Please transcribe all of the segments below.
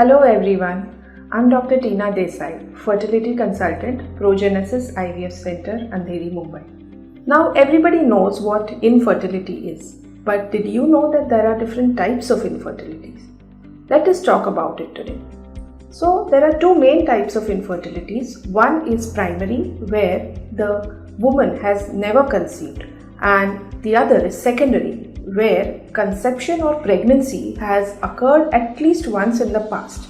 Hello everyone, I'm Dr. Teena Desai, fertility consultant, Progenesis IVF Center, Andheri, Mumbai. Now everybody knows what infertility is, but did you know that there are different types of infertilities? Let us talk about it today. So there are two main types of infertilities. One is primary, where the woman has never conceived, and the other is secondary, where conception or pregnancy has occurred at least once in the past.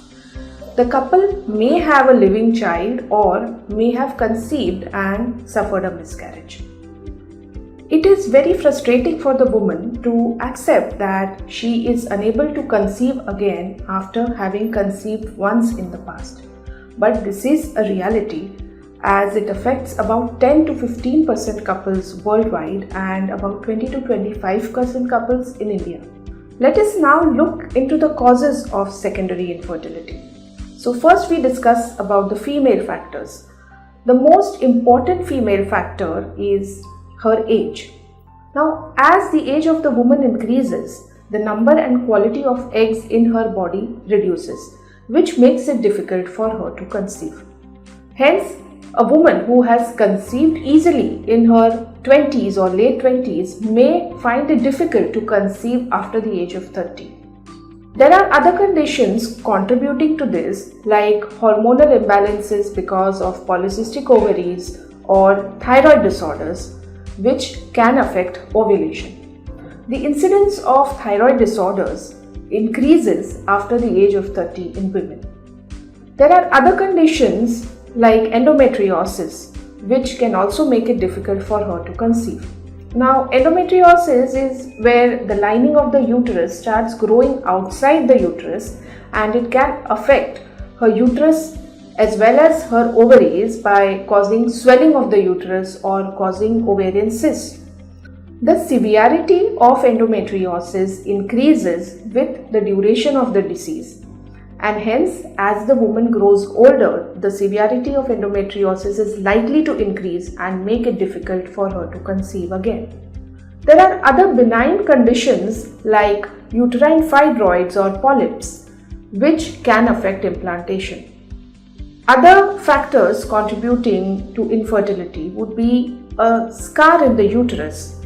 The couple may have a living child or may have conceived and suffered a miscarriage. It is very frustrating for the woman to accept that she is unable to conceive again after having conceived once in the past. But this is a reality, as it affects about 10 to 15% couples worldwide and about 20 to 25% couples in India. Let us now look into the causes of secondary infertility. So first we discuss about the female factors. The most important female factor is her age. Now, as the age of the woman increases, the number and quality of eggs in her body reduces, which makes it difficult for her to conceive. Hence, a woman who has conceived easily in her 20s or late 20s may find it difficult to conceive after the age of 30. There are other conditions contributing to this, like hormonal imbalances because of polycystic ovaries or thyroid disorders, which can affect ovulation. The incidence of thyroid disorders increases after the age of 30 in women. There are other conditions like endometriosis, which can also make it difficult for her to conceive. Now, endometriosis is where the lining of the uterus starts growing outside the uterus, and it can affect her uterus as well as her ovaries by causing swelling of the uterus or causing ovarian cysts. The severity of endometriosis increases with the duration of the disease. And hence, as the woman grows older, the severity of endometriosis is likely to increase and make it difficult for her to conceive again. There are other benign conditions like uterine fibroids or polyps, which can affect implantation. Other factors contributing to infertility would be a scar in the uterus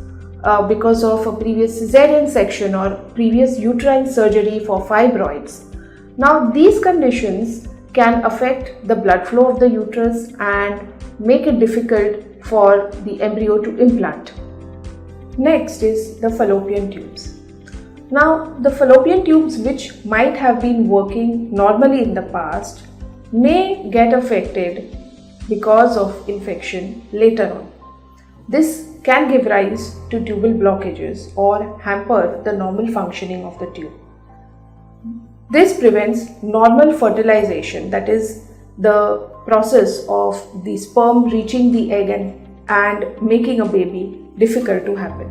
because of a previous cesarean section or previous uterine surgery for fibroids. Now, these conditions can affect the blood flow of the uterus and make it difficult for the embryo to implant. Next is the fallopian tubes. Now, the fallopian tubes, which might have been working normally in the past, may get affected because of infection later on. This can give rise to tubal blockages or hamper the normal functioning of the tube. This prevents normal fertilization, that is, the process of the sperm reaching the egg and making a baby difficult to happen.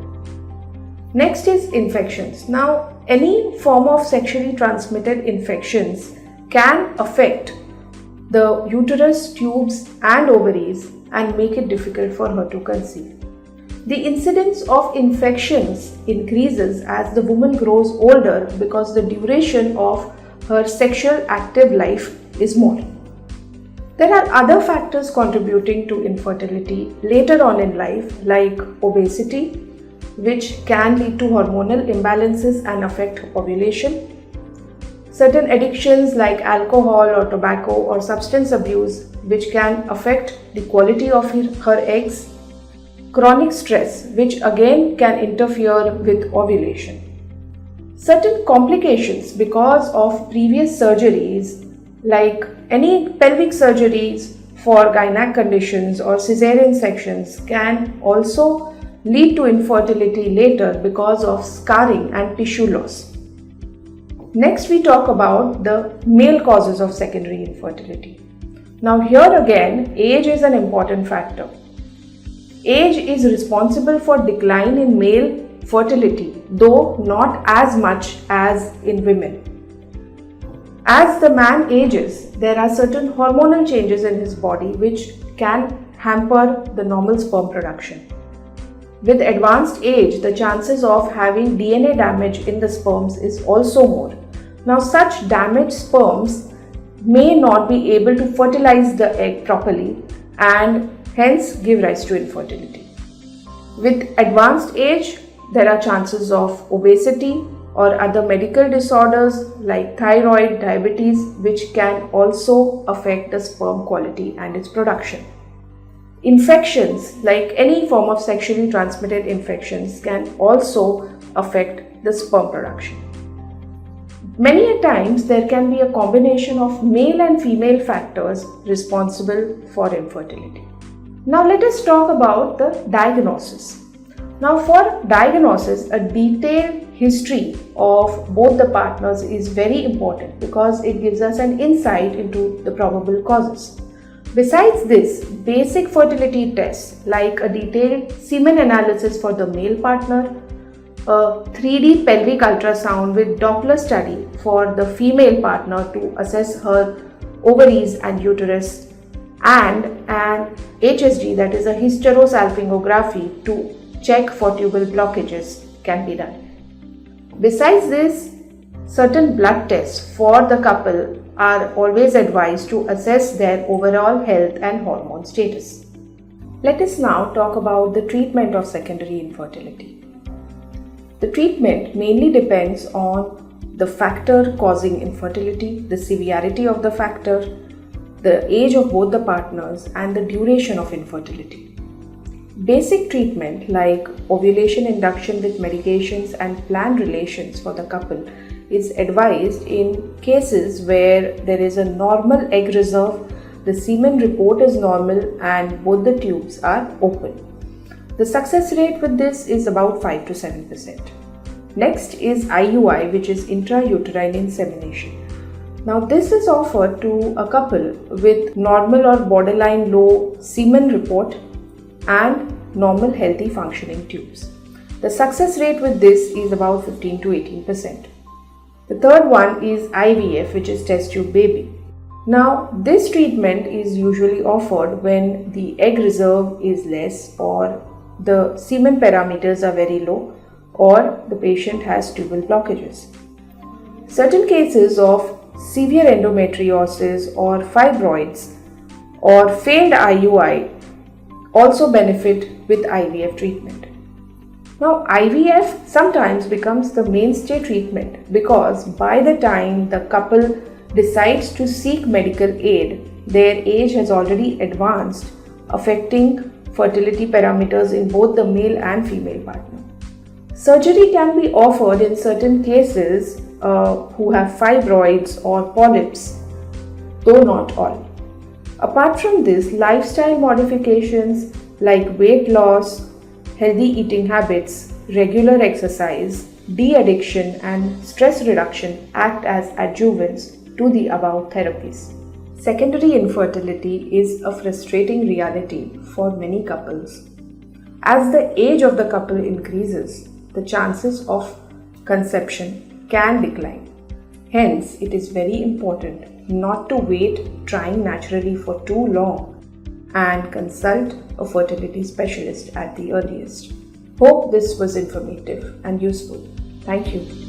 Next is infections. Now, any form of sexually transmitted infections can affect the uterus, tubes and ovaries and make it difficult for her to conceive. The incidence of infections increases as the woman grows older because the duration of her sexual active life is more. There are other factors contributing to infertility later on in life, like obesity, which can lead to hormonal imbalances and affect ovulation. Certain addictions like alcohol or tobacco or substance abuse, which can affect the quality of her eggs. Chronic stress, which again can interfere with ovulation. Certain complications because of previous surgeries, like any pelvic surgeries for gynec conditions or cesarean sections, can also lead to infertility later because of scarring and tissue loss. Next, we talk about the male causes of secondary infertility. Now, here again, age is an important factor. Age is responsible for decline in male fertility, though not as much as in women. As the man ages, there are certain hormonal changes in his body which can hamper the normal sperm production. With advanced age, the chances of having DNA damage in the sperms is also more. Now, such damaged sperms may not be able to fertilize the egg properly and hence give rise to infertility. With advanced age, there are chances of obesity or other medical disorders like thyroid, diabetes, which can also affect the sperm quality and its production. Infections, like any form of sexually transmitted infections, can also affect the sperm production. Many a times there can be a combination of male and female factors responsible for infertility. Now let us talk about the diagnosis. Now for diagnosis, a detailed history of both the partners is very important because it gives us an insight into the probable causes. Besides this, basic fertility tests like a detailed semen analysis for the male partner, a 3D pelvic ultrasound with Doppler study for the female partner to assess her ovaries and uterus, and an HSG, that is a hysterosalpingography, to check for tubal blockages can be done. Besides this, certain blood tests for the couple are always advised to assess their overall health and hormone status. Let us now talk about the treatment of secondary infertility. The treatment mainly depends on the factor causing infertility, the severity of the factor, the age of both the partners, and the duration of infertility. Basic treatment like ovulation induction with medications and planned relations for the couple is advised in cases where there is a normal egg reserve, the semen report is normal, and both the tubes are open. The success rate with this is about 5 to 7%. Next is IUI, which is intrauterine insemination. Now this is offered to a couple with normal or borderline low semen report and normal healthy functioning tubes. The success rate with this is about 15 to 18%. The third one is IVF, which is test tube baby. Now this treatment is usually offered when the egg reserve is less or the semen parameters are very low or the patient has tubal blockages. Certain cases of severe endometriosis or fibroids or failed IUI also benefit with IVF treatment. Now IVF sometimes becomes the mainstay treatment because by the time the couple decides to seek medical aid, their age has already advanced, affecting fertility parameters in both the male and female partner. Surgery can be offered in certain cases who have fibroids or polyps, though not all. Apart from this, lifestyle modifications like weight loss, healthy eating habits, regular exercise, de-addiction, and stress reduction act as adjuvants to the above therapies. Secondary infertility is a frustrating reality for many couples. As the age of the couple increases, the chances of conception can decline. Hence, it is very important not to wait trying naturally for too long and consult a fertility specialist at the earliest. Hope this was informative and useful. Thank you.